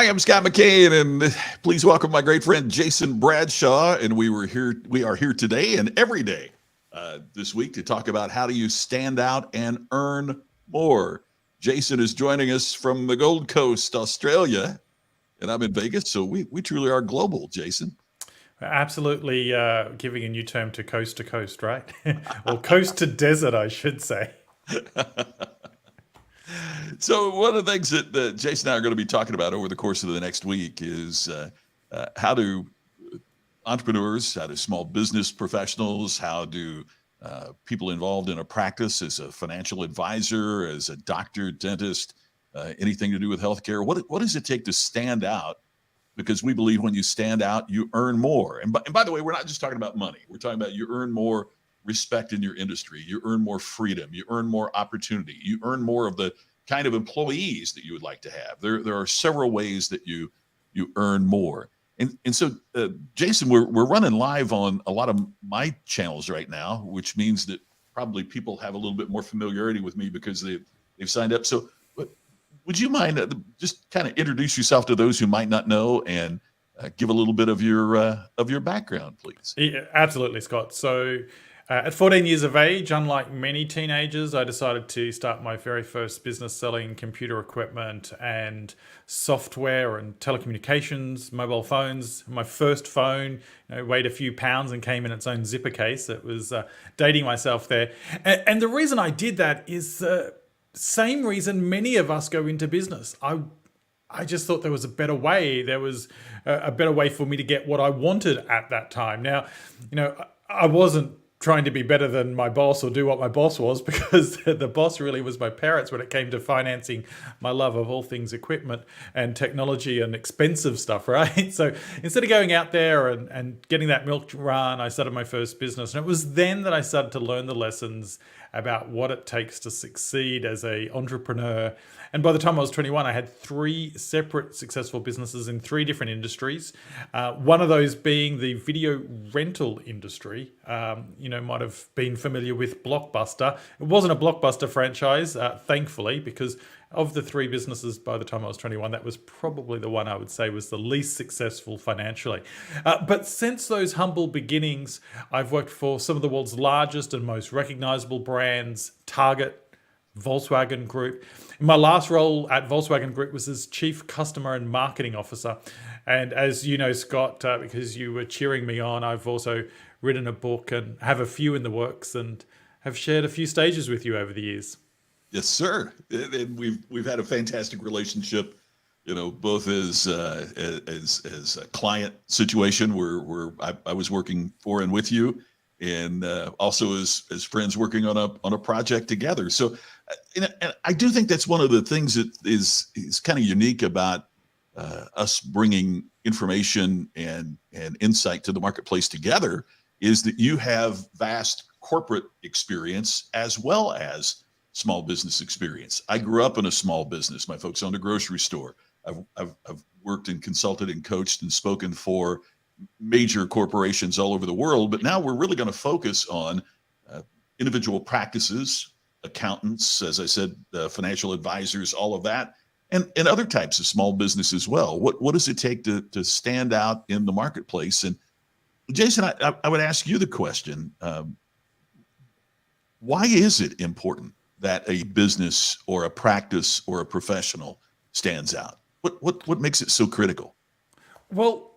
I'm Scott McKain, and please welcome my great friend Jason Bradshaw. And we are here today and every day this week to talk about how do you stand out and earn more. Jason is joining us from the Gold Coast, Australia, and I'm in Vegas, so we truly are global, Jason. Absolutely, giving a new term to coast, right? Or coast to desert, I should say. So one of the things that Jason and I are going to be talking about over the course of the next week is how do entrepreneurs, how do small business professionals, how do people involved in a practice as a financial advisor, as a doctor, dentist, anything to do with healthcare, what does it take to stand out? Because we believe when you stand out, you earn more. And by the way, we're not just talking about money. We're talking about you earn more respect in your industry. You earn more freedom. You earn more opportunity. You earn more of the kind of employees that you would like to have. There are several ways that you earn more. And so, Jason, we're running live on a lot of my channels right now, which means that probably people have a little bit more familiarity with me because they've signed up. So would you mind just kind of introduce yourself to those who might not know and give a little bit of your background, please? Yeah, absolutely, Scott. So at 14 years of age, unlike many teenagers, I decided to start my very first business selling computer equipment and software and telecommunications, mobile phones. My first phone weighed a few pounds and came in its own zipper case. It was dating myself there. And the reason I did that is same reason many of us go into business. I just thought there was a better way. There was a better way for me to get what I wanted at that time. Now, I wasn't trying to be better than my boss or do what my boss was, because the boss really was my parents when it came to financing my love of all things equipment and technology and expensive stuff, right? So instead of going out there and getting that milk run, I started my first business. And it was then that I started to learn the lessons about what it takes to succeed as an entrepreneur. And by the time I was 21, I had 3 separate successful businesses in 3 different industries. One of those being the video rental industry. Might have been familiar with Blockbuster. It wasn't a Blockbuster franchise, thankfully, because of the 3 businesses by the time I was 21, that was probably the one I would say was the least successful financially. But since those humble beginnings, I've worked for some of the world's largest and most recognizable brands, Target, Volkswagen Group. My last role at Volkswagen Group was as Chief Customer and Marketing Officer. And as you know, Scott, because you were cheering me on, I've also written a book and have a few in the works and have shared a few stages with you over the years. Yes, sir. And we've had a fantastic relationship, both as a client situation where I was working for and with you, and also as friends working on a project together. So, and I do think that's one of the things that is kind of unique about us bringing information and insight to the marketplace together, is that you have vast corporate experience as well as small business experience. I grew up in a small business. My folks owned a grocery store. I've worked and consulted and coached and spoken for major corporations all over the world. But now we're really going to focus on individual practices, accountants, as I said, financial advisors, all of that, and other types of small business as well. What does it take to stand out in the marketplace? And Jason, I would ask you the question, why is it important that a business or a practice or a professional stands out? What makes it so critical? Well,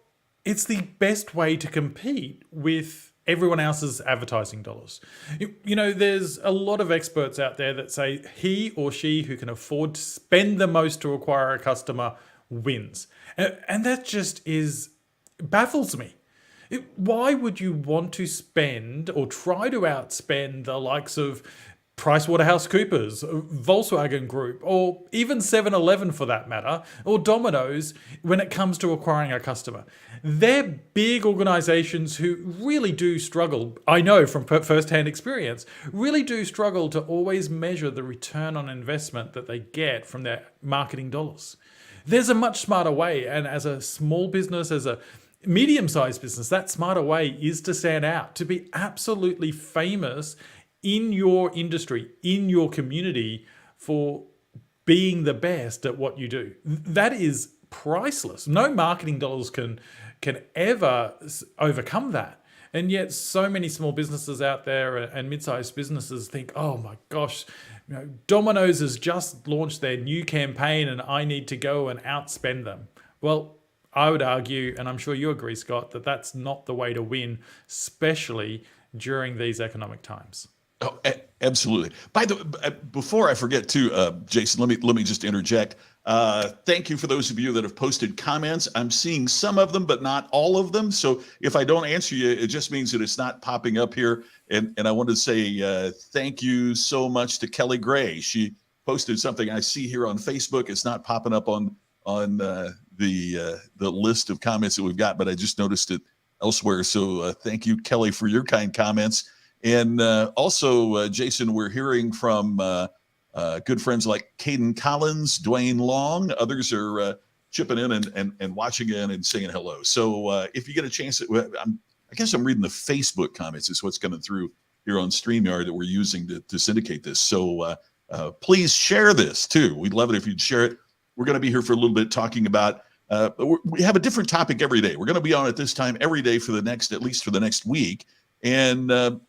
it's the best way to compete with everyone else's advertising dollars. There's a lot of experts out there that say he or she who can afford to spend the most to acquire a customer wins. And that just baffles me. Why would you want to spend or try to outspend the likes of PricewaterhouseCoopers, Volkswagen Group, or even 7-Eleven for that matter, or Domino's when it comes to acquiring a customer? They're big organizations who really do struggle, I know from first-hand experience, really do struggle to always measure the return on investment that they get from their marketing dollars. There's a much smarter way, and as a small business, as a medium-sized business, that smarter way is to stand out, to be absolutely famous in your industry, in your community, for being the best at what you do. That is priceless. No marketing dollars can ever overcome that. And yet so many small businesses out there and mid-sized businesses think, oh my gosh, Domino's has just launched their new campaign and I need to go and outspend them. Well, I would argue, and I'm sure you agree, Scott, that that's not the way to win, especially during these economic times. Oh, absolutely. By the before I forget too, Jason, let me just interject. Thank you for those of you that have posted comments. I'm seeing some of them, but not all of them. So if I don't answer you, it just means that it's not popping up here. And I wanted to say thank you so much to Kelly Gray. She posted something I see here on Facebook. It's not popping up on the list of comments that we've got, but I just noticed it elsewhere. So thank you, Kelly, for your kind comments. And also, Jason, we're hearing from good friends like Caden Collins, Dwayne Long. Others are chipping in and watching in and saying hello. So if you get a chance, I guess I'm reading the Facebook comments is what's coming through here on StreamYard that we're using to syndicate this. So please share this too. We'd love it if you'd share it. We're going to be here for a little bit talking about, we have a different topic every day. We're going to be on at this time every day for at least for the next week. And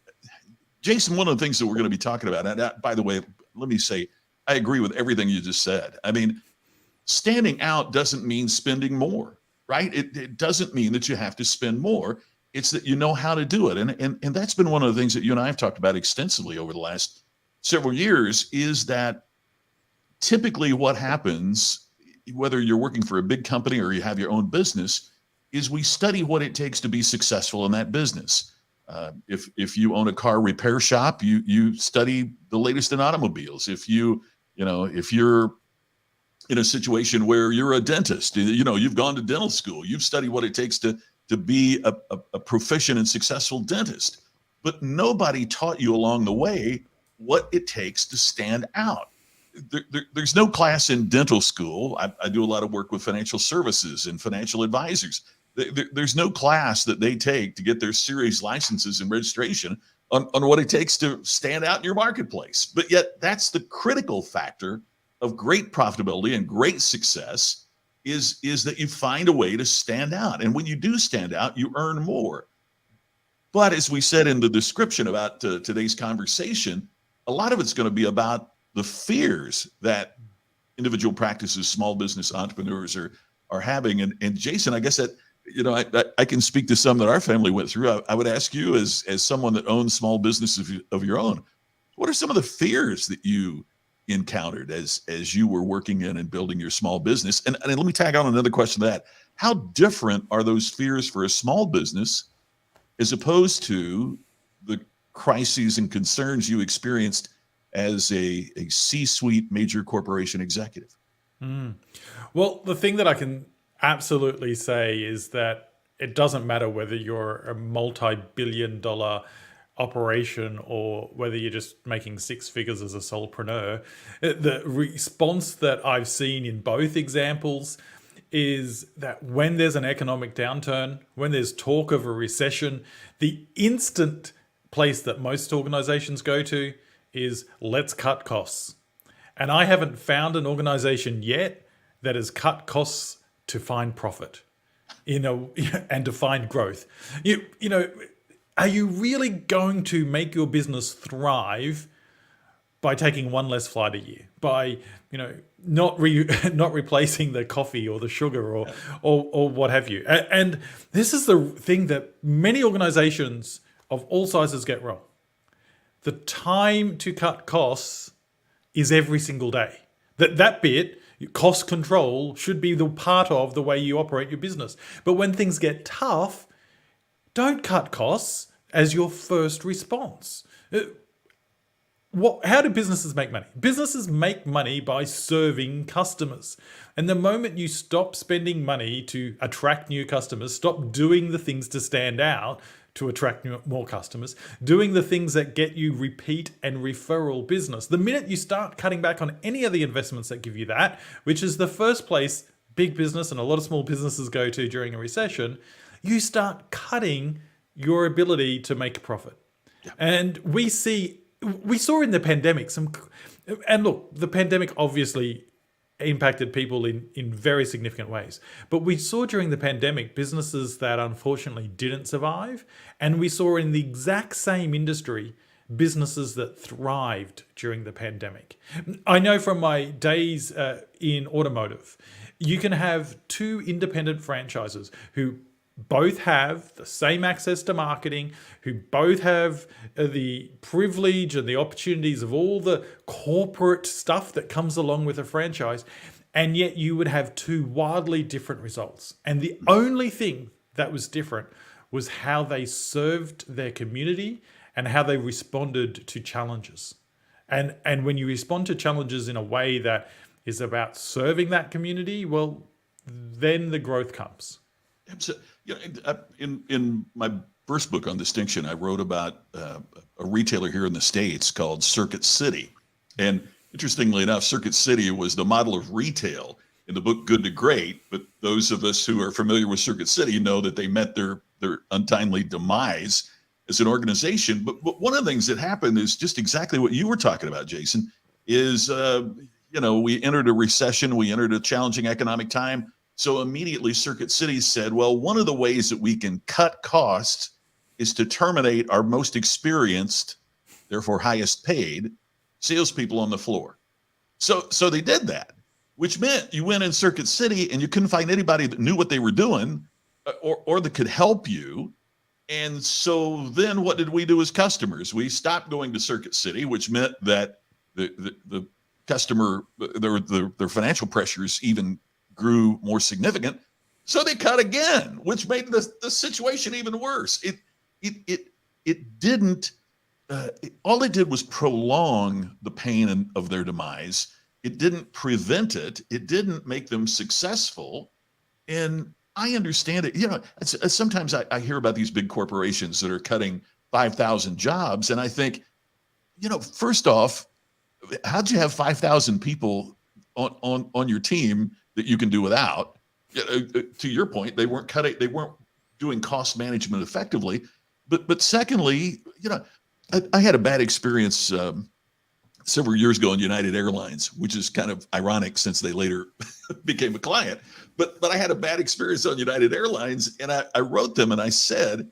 Jason, one of the things that we're going to be talking about, and by the way, let me say, I agree with everything you just said. I mean, standing out doesn't mean spending more, right? It doesn't mean that you have to spend more. It's that you know how to do it. And that's been one of the things that you and I have talked about extensively over the last several years is that typically what happens, whether you're working for a big company or you have your own business, is we study what it takes to be successful in that business. If you own a car repair shop, you study the latest in automobiles. If you're in a situation where you're a dentist, you've gone to dental school, you've studied what it takes to be a proficient and successful dentist. But nobody taught you along the way what it takes to stand out. There's no class in dental school. I do a lot of work with financial services and financial advisors. There's no class that they take to get their series licenses and registration on what it takes to stand out in your marketplace. But yet that's the critical factor of great profitability and great success is that you find a way to stand out. And when you do stand out, you earn more. But as we said in the description about today's conversation, a lot of it's going to be about the fears that individual practices, small business entrepreneurs are having. And Jason, I guess that, I can speak to some that our family went through. I would ask you as someone that owns small businesses of your own, what are some of the fears that you encountered as you were working in and building your small business? And let me tag on another question to that. How different are those fears for a small business as opposed to the crises and concerns you experienced as a C-suite major corporation executive? Well, the thing that I can absolutely say is that it doesn't matter whether you're a multi-billion-dollar operation or whether you're just making six figures as a solopreneur. The response that I've seen in both examples is that when there's an economic downturn, when there's talk of a recession, the instant place that most organizations go to is let's cut costs. And I haven't found an organization yet that has cut costs to find profit, and to find growth. Are you really going to make your business thrive by taking one less flight a year, by not replacing the coffee or the sugar or what have you? And this is the thing that many organizations of all sizes get wrong. The time to cut costs is every single day. That bit, cost control, should be the part of the way you operate your business. But when things get tough, don't cut costs as your first response. How do businesses make money? Businesses make money by serving customers. And the moment you stop spending money to attract new customers, stop doing the things to stand out to attract more customers, doing the things that get you repeat and referral business, the minute you start cutting back on any of the investments that give you that, which is the first place big business and a lot of small businesses go to during a recession, you start cutting your ability to make a profit. Yeah. And we saw in the pandemic and look, the pandemic obviously impacted people in very significant ways. But we saw during the pandemic businesses that unfortunately didn't survive. And we saw in the exact same industry businesses that thrived during the pandemic. I know from my days in automotive, you can have two independent franchises who both have the same access to marketing, who both have the privilege and the opportunities of all the corporate stuff that comes along with a franchise, and yet you would have two wildly different results. And the only thing that was different was how they served their community and how they responded to challenges. And when you respond to challenges in a way that is about serving that community, well, then the growth comes. So, in my first book on distinction, I wrote about a retailer here in the States called Circuit City. And interestingly enough, Circuit City was the model of retail in the book Good to Great. But those of us who are familiar with Circuit City know that they met their untimely demise as an organization. But one of the things that happened is just exactly what you were talking about, Jason, is, we entered a recession, we entered a challenging economic time. So immediately Circuit City said, well, one of the ways that we can cut costs is to terminate our most experienced, therefore highest paid salespeople on the floor. So they did that, which meant you went in Circuit City and you couldn't find anybody that knew what they were doing or that could help you. And so then what did we do as customers? We stopped going to Circuit City, which meant that the customer, their financial pressures even grew more significant. So they cut again, which made the situation even worse. It didn't, all it did was prolong the pain of their demise. It didn't prevent it. It didn't make them successful. And I understand it. Sometimes I hear about these big corporations that are cutting 5,000 jobs. And I think, first off, how'd you have 5,000 people on your team that you can do without? To your point, they weren't doing cost management effectively. But secondly, I had a bad experience several years ago on United Airlines, which is kind of ironic since they later became a client. But I had a bad experience on United Airlines, and I wrote them and I said,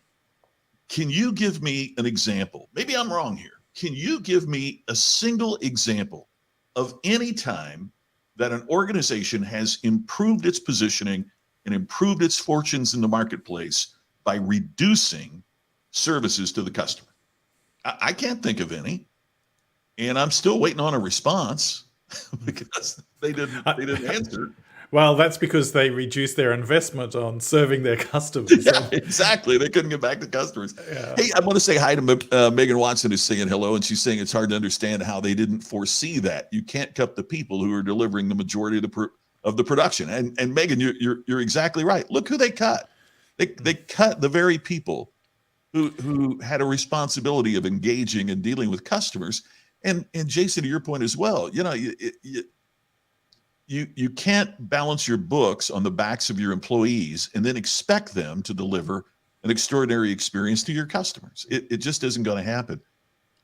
can you give me an example? Maybe I'm wrong here. Can you give me a single example of any time that an organization has improved its positioning and improved its fortunes in the marketplace by reducing services to the customer? I can't think of any. And I'm still waiting on a response because they didn't answer. Well, that's because they reduced their investment on serving their customers. Yeah, exactly. They couldn't get back to customers. Yeah. Hey, I want to say hi to Megan Watson, who's saying hello, and she's saying it's hard to understand how they didn't foresee that. You can't cut the people who are delivering the majority of the production. And Megan, you're exactly right. Look who they cut. They cut the very people who had a responsibility of engaging and dealing with customers. And Jason, to your point as well, you can't balance your books on the backs of your employees and then expect them to deliver an extraordinary experience to your customers. It just isn't going to happen.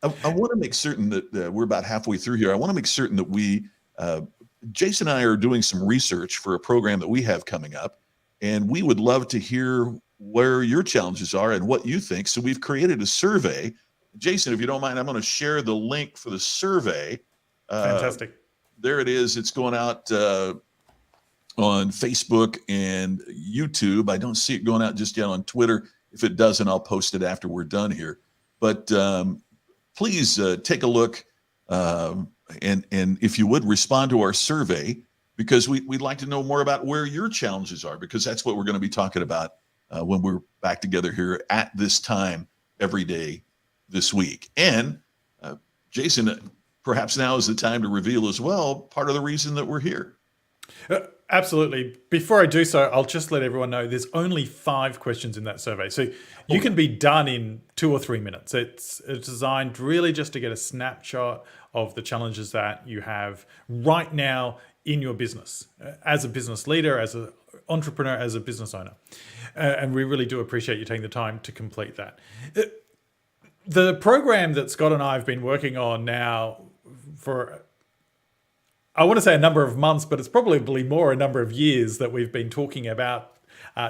I want to make certain that we're about halfway through here. I want to make certain that Jason and I are doing some research for a program that we have coming up, and we would love to hear where your challenges are and what you think. So we've created a survey. Jason, if you don't mind, I'm going to share the link for the survey. Fantastic. There it is. It's going out on Facebook and YouTube. I don't see it going out just yet on Twitter. If it doesn't, I'll post it after we're done here. But please take a look. And if you would, respond to our survey, because we'd like to know more about where your challenges are, because that's what we're going to be talking about when we're back together here at this time every day this week. And Jason, perhaps now is the time to reveal as well part of the reason that we're here. Absolutely. Before I do so, I'll just let everyone know there's only 5 questions in that survey. So you can be done in 2 or 3 minutes. It's designed really just to get a snapshot of the challenges that you have right now in your business, as a business leader, as an entrepreneur, as a business owner. And we really do appreciate you taking the time to complete that. The program that Scott and I have been working on now for I want to say a number of months, but it's probably more a number of years that we've been talking about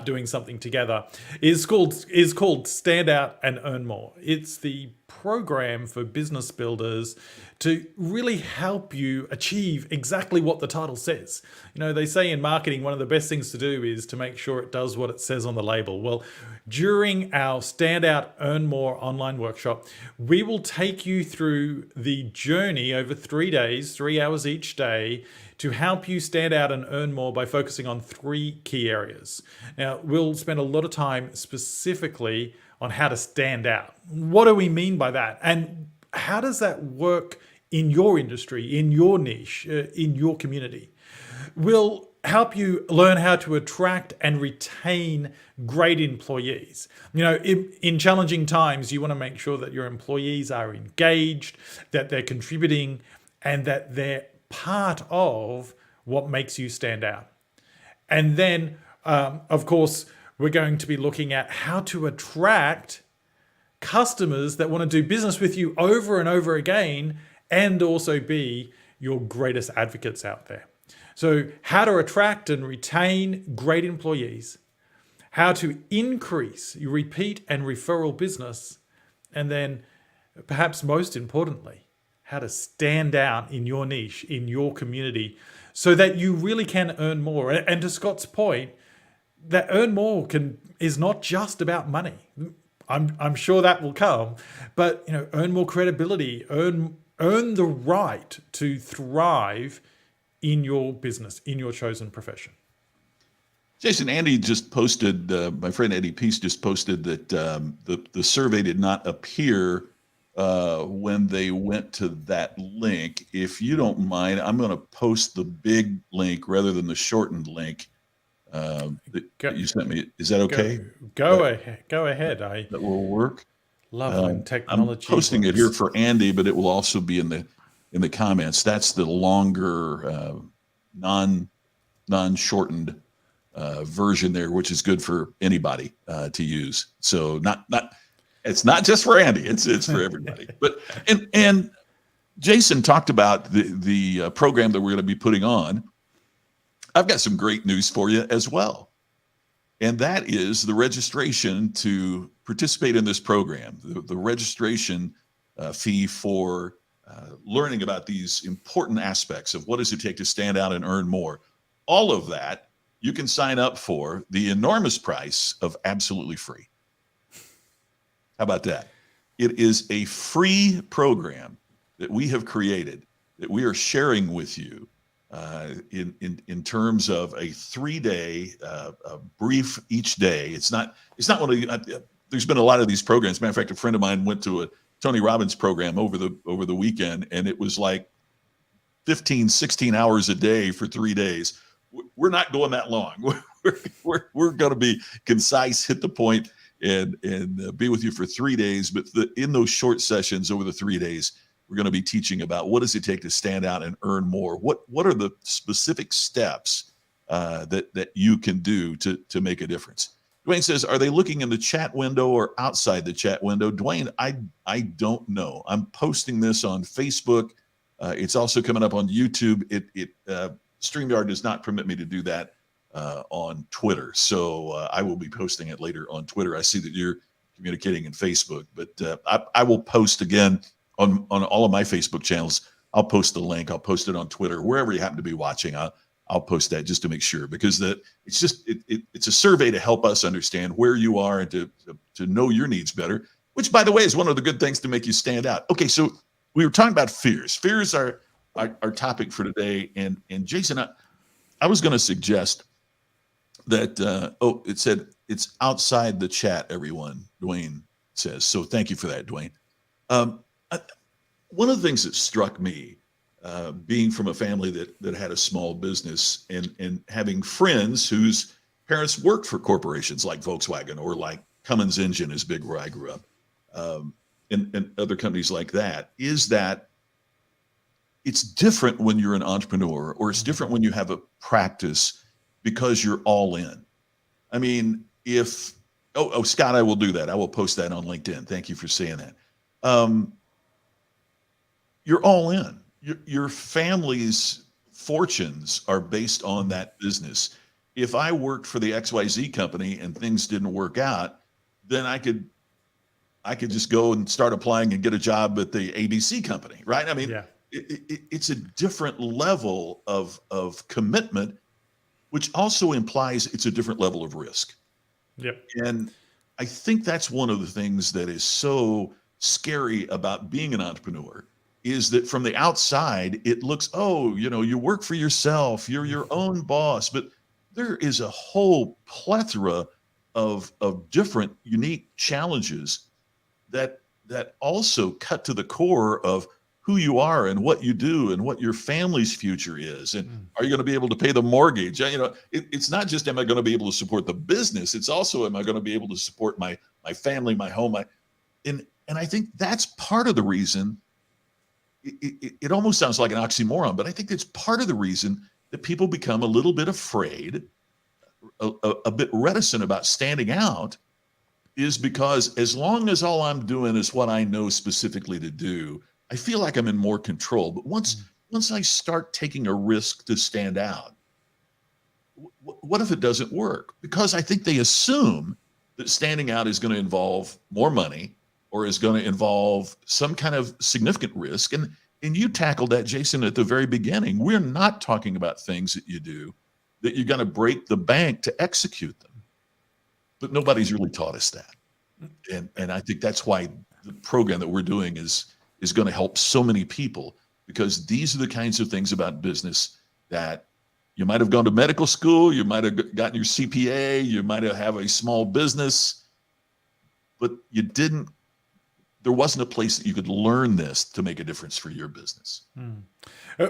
doing something together, is called Stand Out and Earn More. It's the program for business builders to really help you achieve exactly what the title says. You know, they say in marketing, one of the best things to do is to make sure it does what it says on the label. Well, during our Stand Out, Earn More online workshop, we will take you through the journey over 3 days, 3 hours each day, to help you stand out and earn more by focusing on 3 key areas. Now, we'll spend a lot of time specifically on how to stand out. What do we mean by that? And how does that work in your industry, in your niche, in your community? We'll help you learn how to attract and retain great employees. You know, in challenging times, you want to make sure that your employees are engaged, that they're contributing, and that they're part of what makes you stand out. And then, of course, we're going to be looking at how to attract customers that want to do business with you over and over again, and also be your greatest advocates out there. So how to attract and retain great employees, how to increase your repeat and referral business, and then perhaps most importantly, how to stand out in your niche, in your community, so that you really can earn more. And to Scott's point, that earn more is not just about money. I'm sure that will come, but you know, earn more credibility, earn the right to thrive in your business, in your chosen profession. Jason, Andy just posted, my friend Eddie Peace just posted that the survey did not appear when they went to that link. If you don't mind, I'm going to post the big link rather than the shortened link that you sent me. Is that okay? Go ahead. That will work. Love when technology. I'm posting it here for Andy, but it will also be in the comments. That's the longer non-shortened version there, which is good for anybody to use. So it's not just for Andy, it's for everybody. But and Jason talked about the program that we're going to be putting on. I've got some great news for you as well. And that is the registration to participate in this program, the registration fee for learning about these important aspects of what does it take to stand out and earn more. All of that you can sign up for the enormous price of absolutely free. How about that? It is a free program that we have created that we are sharing with you in terms of a 3-day brief each day. It's not one of the, there's been a lot of these programs. Matter of fact, a friend of mine went to a Tony Robbins program over the weekend, and it was like 15, 16 hours a day for 3 days. We're not going that long. We're going to be concise, hit the point, and be with you for 3 days. But in those short sessions over the 3 days, we're going to be teaching about what does it take to stand out and earn more. What are the specific steps that you can do to make a difference? Dwayne says, are they looking in the chat window or outside the chat window? Dwayne, I don't know. I'm posting this on Facebook. It's also coming up on YouTube. StreamYard does not permit me to do that on Twitter. So I will be posting it later on Twitter. I see that you're communicating in Facebook, but I will post again on all of my Facebook channels. I'll post the link. I'll post it on Twitter, wherever you happen to be watching. I'll post that just to make sure, because it's a survey to help us understand where you are and to know your needs better, which, by the way, is one of the good things to make you stand out. Okay, so we were talking about fears. Fears are our topic for today. And Jason, I was going to suggest that, it said it's outside the chat, everyone, Dwayne says. So thank you for that, Dwayne. One of the things that struck me, being from a family that had a small business and having friends whose parents worked for corporations like Volkswagen or like Cummins Engine is big where I grew up, and other companies like that, is that it's different when you're an entrepreneur, or it's different when you have a practice, because you're all in. I mean, Scott, I will do that. I will post that on LinkedIn. Thank you for saying that. You're all in. Your family's fortunes are based on that business. If I worked for the XYZ company and things didn't work out, then I could just go and start applying and get a job at the ABC company, right? I mean, Yeah. it's a different level of commitment, which also implies it's a different level of risk. Yep. And I think that's one of the things that is so scary about being an entrepreneur is that from the outside, it looks, oh, you work for yourself, you're your own boss, but there is a whole plethora of different unique challenges that also cut to the core of who you are and what you do and what your family's future is. And are you going to be able to pay the mortgage? It's not just, am I going to be able to support the business? It's also, am I going to be able to support my family, my home? And I think that's part of the reason. It almost sounds like an oxymoron, but I think it's part of the reason that people become a little bit afraid, a bit reticent about standing out, is because as long as all I'm doing is what I know specifically to do, I feel like I'm in more control. But once I start taking a risk to stand out, what if it doesn't work? Because I think they assume that standing out is going to involve more money or is going to involve some kind of significant risk. And you tackled that, Jason, at the very beginning. We're not talking about things that you do that you're going to break the bank to execute them. But nobody's really taught us that. And I think that's why the program that we're doing is going to help so many people, because these are the kinds of things about business that you might have gone to medical school, you might have gotten your CPA, you might have a small business, but there wasn't a place that you could learn this to make a difference for your business.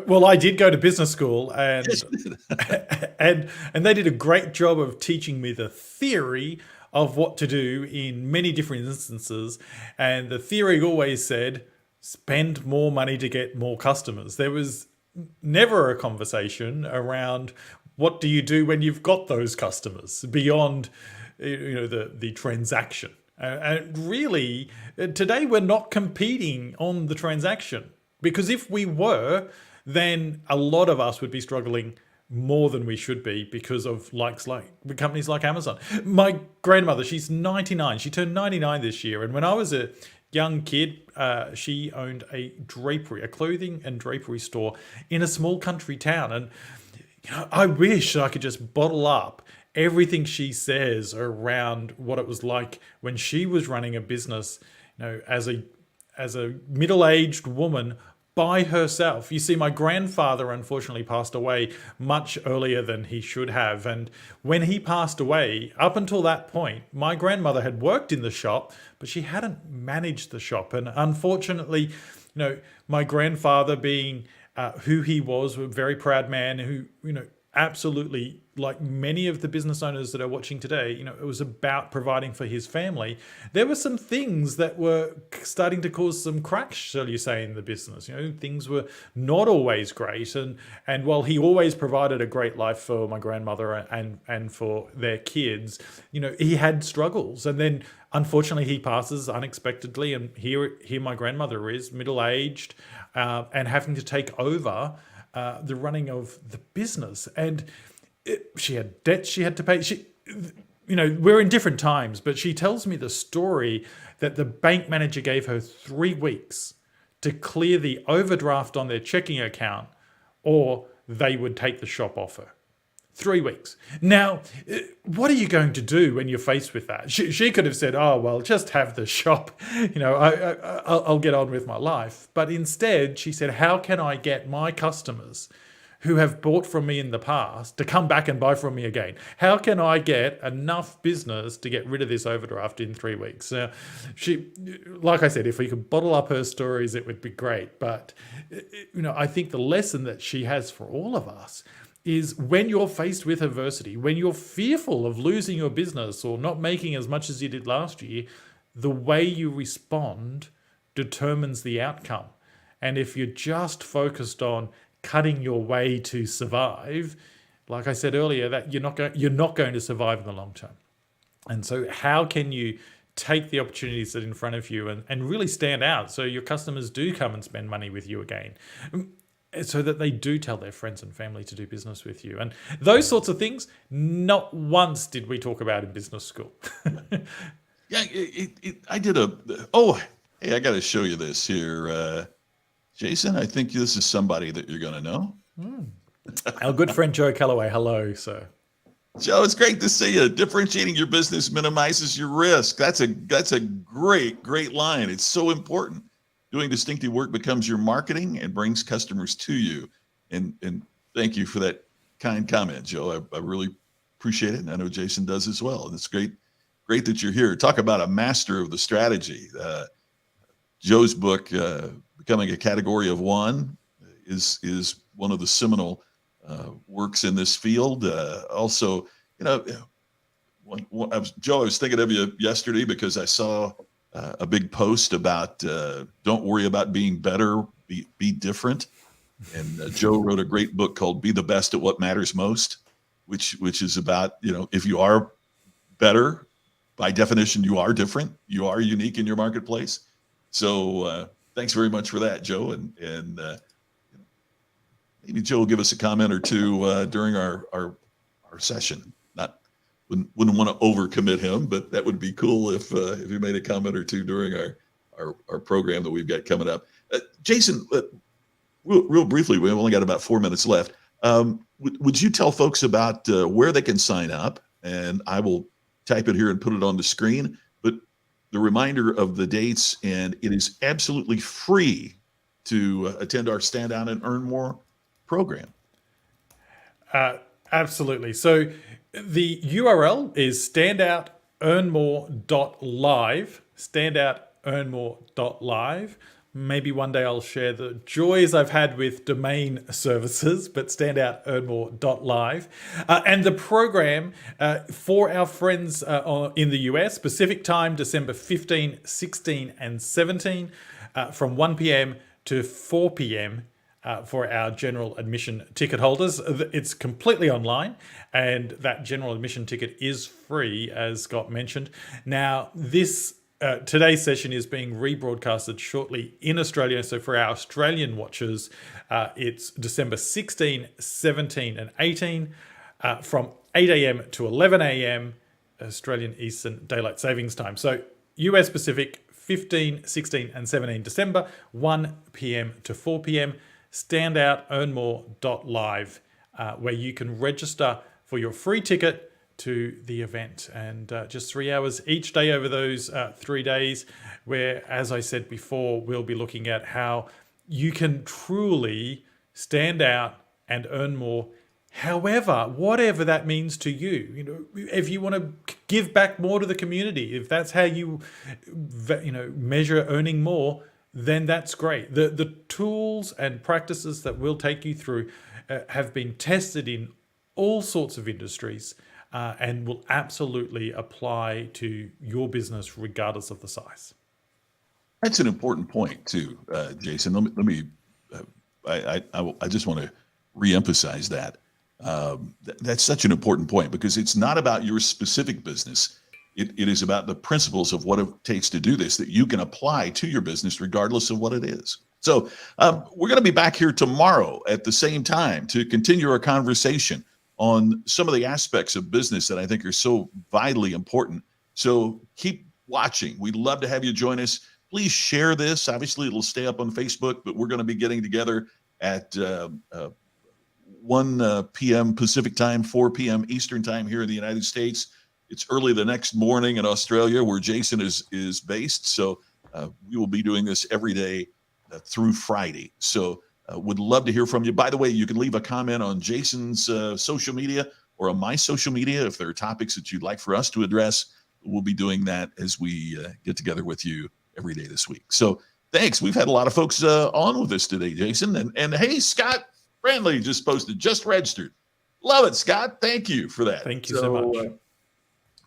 Well, I did go to business school, and Yes. and they did a great job of teaching me the theory of what to do in many different instances. And the theory always said, spend more money to get more customers. There was never a conversation around what do you do when you've got those customers beyond the transaction. And really, today we're not competing on the transaction, because if we were, then a lot of us would be struggling more than we should be because of like companies like Amazon. My grandmother, she's 99. She turned 99 this year. And when I was a young kid, she owned a clothing and drapery store in a small country town. And I wish I could just bottle up everything she says around what it was like when she was running a business, as a middle-aged woman by herself. You see, my grandfather unfortunately passed away much earlier than he should have. And when he passed away, up until that point, my grandmother had worked in the shop, but she hadn't managed the shop. And unfortunately, my grandfather, being who he was, a very proud man who, absolutely, like many of the business owners that are watching today, it was about providing for his family. There were some things that were starting to cause some cracks, shall you say, in the business. Things were not always great. And while he always provided a great life for my grandmother and for their kids, he had struggles. And then unfortunately he passes unexpectedly. And here my grandmother is middle-aged and having to take over the running of the business. And she had debts she had to pay. We're in different times, but she tells me the story that the bank manager gave her 3 weeks to clear the overdraft on their checking account, or they would take the shop off her. 3 weeks. Now, what are you going to do when you're faced with that? She could have said, oh, well, just have the shop. I'll get on with my life. But instead, she said, how can I get my customers who have bought from me in the past to come back and buy from me again? How can I get enough business to get rid of this overdraft in 3 weeks? Like I said, if we could bottle up her stories, it would be great. But, I think the lesson that she has for all of us is when you're faced with adversity, when you're fearful of losing your business or not making as much as you did last year, the way you respond determines the outcome. And if you're just focused on cutting your way to survive, like I said earlier, that you're not going to survive in the long term. And so how can you take the opportunities that are in front of you and really stand out so your customers do come and spend money with you again? so that they do tell their friends and family to do business with you. And those sorts of things, not once did we talk about in business school. Yeah, I did oh, hey, I got to show you this here. Jason, I think this is somebody that you're going to know. Our good friend Joe Calloway. Hello, sir. Joe, it's great to see you. Differentiating your business minimizes your risk. That's a great line. It's so important. Doing distinctive work becomes your marketing and brings customers to you. And thank you for that kind comment, Joe. I really appreciate it, and I know Jason does as well. And it's great that you're here. Talk about a master of the strategy. Joe's book, Becoming a Category of One, is one of the seminal works in this field. Also, Joe, I was thinking of you yesterday because I saw a big post about don't worry about being better, be different. And Joe wrote a great book called Be the Best at What Matters Most, which is about, if you are better, by definition, you are different. You are unique in your marketplace. So thanks very much for that, Joe. And maybe Joe will give us a comment or two during our session. Wouldn't want to overcommit him, but that would be cool if he made a comment or two during our program that we've got coming up. Jason, real briefly, we've only got about 4 minutes left. Would you tell folks about where they can sign up? And I will type it here and put it on the screen. But the reminder of the dates, and it is absolutely free to attend our Stand Out and Earn More program. Absolutely. So the URL is standoutearnmore.live, standoutearnmore.live. Maybe one day I'll share the joys I've had with domain services, but standoutearnmore.live. And the program for our friends in the US, Pacific time, December 15, 16, and 17, from 1 p.m. to 4 p.m. For our general admission ticket holders. It's completely online, and that general admission ticket is free, as Scott mentioned. Now, this today's session is being rebroadcasted shortly in Australia. So for our Australian watchers, it's December 16, 17, and 18 from 8 a.m. to 11 a.m. Australian Eastern Daylight Savings Time. So US Pacific, 15, 16, and 17 December, 1 p.m. to 4 p.m. standoutearnmore.live, where you can register for your free ticket to the event. And just 3 hours each day over those 3 days, where, as I said before, we'll be looking at how you can truly stand out and earn more. However, whatever that means to you, if you want to give back more to the community, if that's how you measure earning more, then that's great. The tools and practices that we'll take you through have been tested in all sorts of industries and will absolutely apply to your business regardless of the size. That's an important point too, Jason. Let me I just want to reemphasize that. That's such an important point because it's not about your specific business. It is about the principles of what it takes to do this that you can apply to your business regardless of what it is. So we're going to be back here tomorrow at the same time to continue our conversation on some of the aspects of business that I think are so vitally important. So keep watching. We'd love to have you join us. Please share this. Obviously, it'll stay up on Facebook, but we're going to be getting together at 1 p.m. Pacific time, 4 p.m. Eastern time here in the United States. It's early the next morning in Australia where Jason is based. So we will be doing this every day through Friday. So would love to hear from you. By the way, you can leave a comment on Jason's social media or on my social media if there are topics that you'd like for us to address. We'll be doing that as we get together with you every day this week. So thanks. We've had a lot of folks on with us today, Jason. And hey, Scott Brandley just posted, just registered. Love it, Scott. Thank you for that. Thank you so much.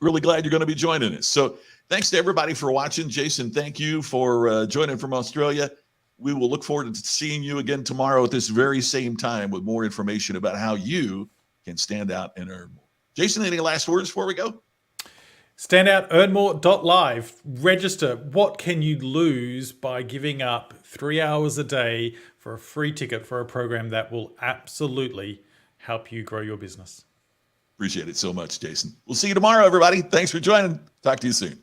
Really glad you're going to be joining us. So thanks to everybody for watching. Jason, thank you for joining from Australia. We will look forward to seeing you again tomorrow at this very same time with more information about how you can stand out and earn more. Jason, any last words before we go? Standoutearnmore.live. Register. What can you lose by giving up 3 hours a day for a free ticket for a program that will absolutely help you grow your business? Appreciate it so much, Jason. We'll see you tomorrow, everybody. Thanks for joining. Talk to you soon.